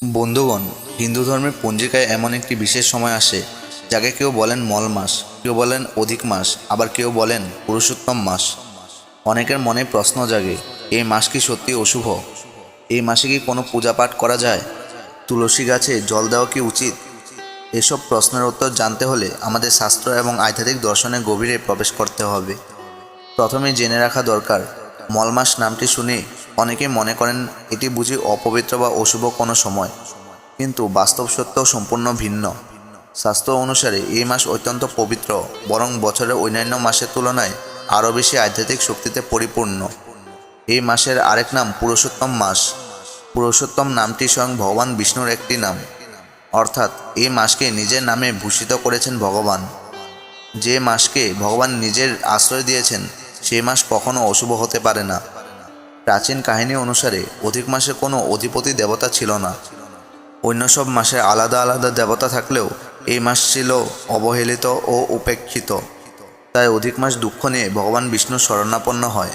বন্ধুগণ, হিন্দু ধর্মের পঞ্জিকায় এমন একটি বিশেষ সময় আসে যাকে কেউ বলেন মল মাস, কেউ বলেন অধিক মাস, আবার কেউ বলেন পুরুষোত্তম মাস। অনেকের মনে প্রশ্ন জাগে, এই মাস কি সত্যি অশুভ? এই মাসে কি কোনো পূজা পাঠ করা যায়? তুলসী গাছে জল দেওয়া কি উচিত? এসব প্রশ্নের উত্তর জানতে হলে আমাদের শাস্ত্র এবং আধ্যাত্মিক দর্শনের গভীরে প্রবেশ করতে হবে। প্রথমে জেনে রাখা দরকার, মলমাস নামটি শুনে অনেকে মনে করেন এটি বুঝি অপবিত্র বা অশুভ কোনো সময়, কিন্তু বাস্তব সত্য সম্পূর্ণ ভিন্ন। শাস্ত্র অনুসারে এই মাস অত্যন্ত পবিত্র, বরং বছরের অন্যান্য মাসের তুলনায় আরও বেশি আধ্যাত্মিক শক্তিতে পরিপূর্ণ। এই মাসের আরেক নাম পুরুষোত্তম মাস। পুরুষোত্তম নামটি স্বয়ং ভগবান বিষ্ণুর একটি নাম, অর্থাৎ এই মাসকে নিজের নামে ভূষিত করেছেন ভগবান। যে মাসকে ভগবান নিজের আশ্রয় দিয়েছেন সেই মাস কখনো অশুভ হতে পারে না। প্রাচীন কাহিনী অনুসারে অধিক মাসে কোনো অধিপতি দেবতা ছিল না। অন্য সব মাসে আলাদা আলাদা দেবতা থাকলেও এই মাস ছিল অবহেলিত ও উপেক্ষিত। তাই অধিক মাস দুঃখ নিয়ে ভগবান বিষ্ণু শরণাপন্ন হয়।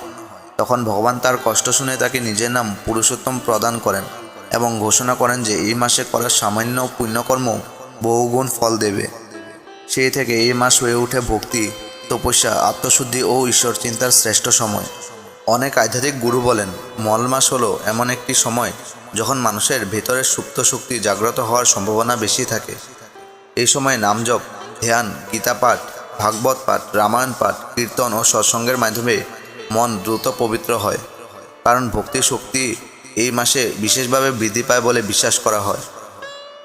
তখন ভগবান তার কষ্ট শুনে তাকে নিজের নাম পুরুষোত্তম প্রদান করেন এবং ঘোষণা করেন যে এই মাসে করা সামান্য পুণ্যকর্ম বহুগুণ ফল দেবে। সেই থেকে এই মাস হয়ে ওঠে ভক্তি, তপস্যা, আত্মশুদ্ধি ও ঈশ্বর চিন্তার শ্রেষ্ঠ সময়। অনেক আধ্যাত্মিক গুরু বলেন, মল মাস হলো এমন একটি সময় যখন মানুষের ভেতরের সুপ্ত শক্তি জাগ্রত হওয়ার সম্ভাবনা বেশি থাকে। এই সময় নামজপ, ধ্যান, গীতা পাঠ, ভাগবত পাঠ, রামায়ণ পাঠ, কীর্তন ও সৎসঙ্গের মাধ্যমে মন দ্রুত পবিত্র হয়। কারণ ভক্তির শক্তি এই মাসে বিশেষভাবে বৃদ্ধি পায় বলে বিশ্বাস করা হয়।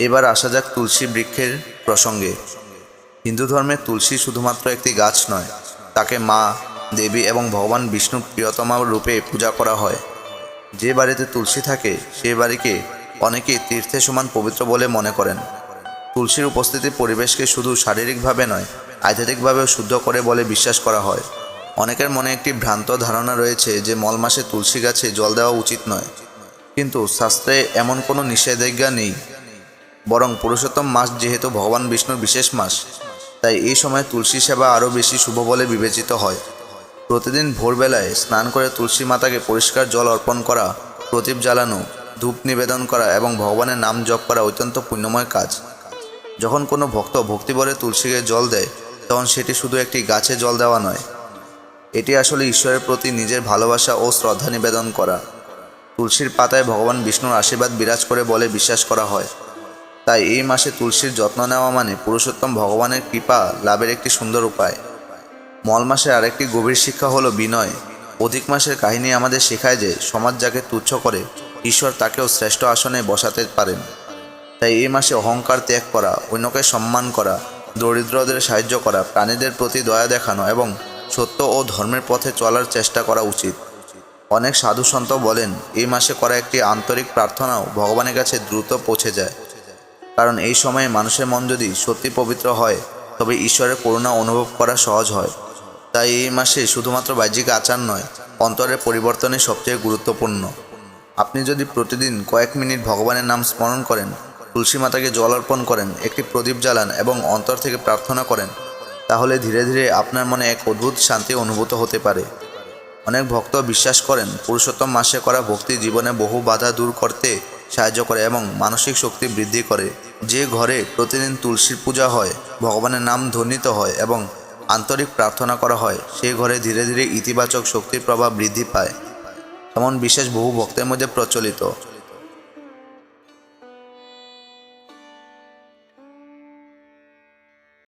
এবার আসা যাক তুলসী বৃক্ষের প্রসঙ্গে। হিন্দু ধর্মে তুলসী শুধুমাত্র একটি গাছ নয়, তাকে মা, দেবী এবং ভগবান বিষ্ণুর প্রিয়তমা রূপে পূজা করা হয়। যে বাড়িতে তুলসী থাকে সেই বাড়িকে অনেকেই তীর্থের সমান পবিত্র বলে মনে করেন। তুলসীর উপস্থিতি পরিবেশকে শুধু শারীরিকভাবে নয়, আধ্যাত্মিকভাবেও শুদ্ধ করে বলে বিশ্বাস করা হয়। অনেকের মনে একটি ভ্রান্ত ধারণা রয়েছে যে মল মাসে তুলসী গাছে জল দেওয়া উচিত নয়, কিন্তু শাস্ত্রে এমন কোনো নিষেধাজ্ঞা নেই। বরং পুরুষোত্তম মাস যেহেতু ভগবান বিষ্ণুর বিশেষ মাস, তাই এই সময় তুলসী সেবা আরও বেশি শুভ বলে বিবেচিত হয়। প্রতিদিন ভোরবেলায় স্নান করে তুলসী মাতাকে পরিষ্কার জল অর্পণ করা, প্রদীপ জ্বালানো, ধূপ নিবেদন করা এবং ভগবানের নাম জপ করা অত্যন্ত পুণ্যময় কাজ। যখন কোনো ভক্ত ভক্তিভরে তুলসীকে জল দেয়, তখন সেটি শুধু একটি গাছে জল দেওয়া নয়, এটি আসলে ঈশ্বরের প্রতি নিজের ভালোবাসা ও শ্রদ্ধা নিবেদন করা। তুলসীর পাতায় ভগবান বিষ্ণুর আশীর্বাদ বিরাজ করে বলে বিশ্বাস করা হয়। তাই এই মাসে তুলসীর যত্ন নেওয়া মানে পুরুষোত্তম ভগবানের কৃপা লাভের একটি সুন্দর উপায়। মল মাসের আরেকটি গভীর শিক্ষা হলো বিনয়। অধিক মাসের কাহিনী আমাদের শেখায় যে সমাজ যাকে তুচ্ছ করে, ঈশ্বর তাকেও শ্রেষ্ঠ আসনে বসাতে পারেন। তাই এই মাসে অহংকার ত্যাগ করা, অন্যকে সম্মান করা, দরিদ্রদের সাহায্য করা, প্রাণীদের প্রতি দয়া দেখানো এবং সত্য ও ধর্মের পথে চলার চেষ্টা করা উচিত। অনেক সাধু সন্ত বলেন, এই মাসে করা একটি আন্তরিক প্রার্থনাও ভগবানের কাছে দ্রুত পৌঁছে যায়। কারণ এই সময়ে মানুষের মন যদি সত্যি পবিত্র হয়, তবে ঈশ্বরের করুণা অনুভব করা সহজ হয়। তাই এই মাসে শুধুমাত্র বাহ্যিক আচার নয়, অন্তরের পরিবর্তনই সবচেয়ে গুরুত্বপূর্ণ। আপনি যদি প্রতিদিন কয়েক মিনিট ভগবানের নাম স্মরণ করেন, তুলসী মাতাকে জল অর্পণ করেন, একটি প্রদীপ জ্বালান এবং অন্তর থেকে প্রার্থনা করেন, তাহলে ধীরে ধীরে আপনার মনে এক অদ্ভুত শান্তি অনুভূত হতে পারে। অনেক ভক্ত বিশ্বাস করেন পুরুষোত্তম মাসে করা ভক্তি জীবনে বহু বাধা দূর করতে সাহায্য করে এবং মানসিক শক্তি বৃদ্ধি করে। যে ঘরে প্রতিদিন তুলসীর পূজা হয়, ভগবানের নাম ধ্বনিত হয় এবং আন্তরিক প্রার্থনা করা হয়, সেই ঘরে ধীরে ধীরে ইতিবাচক শক্তির প্রভাব বৃদ্ধি পায়। এমন বিশ্বাস বহু ভক্তের মধ্যে প্রচলিত।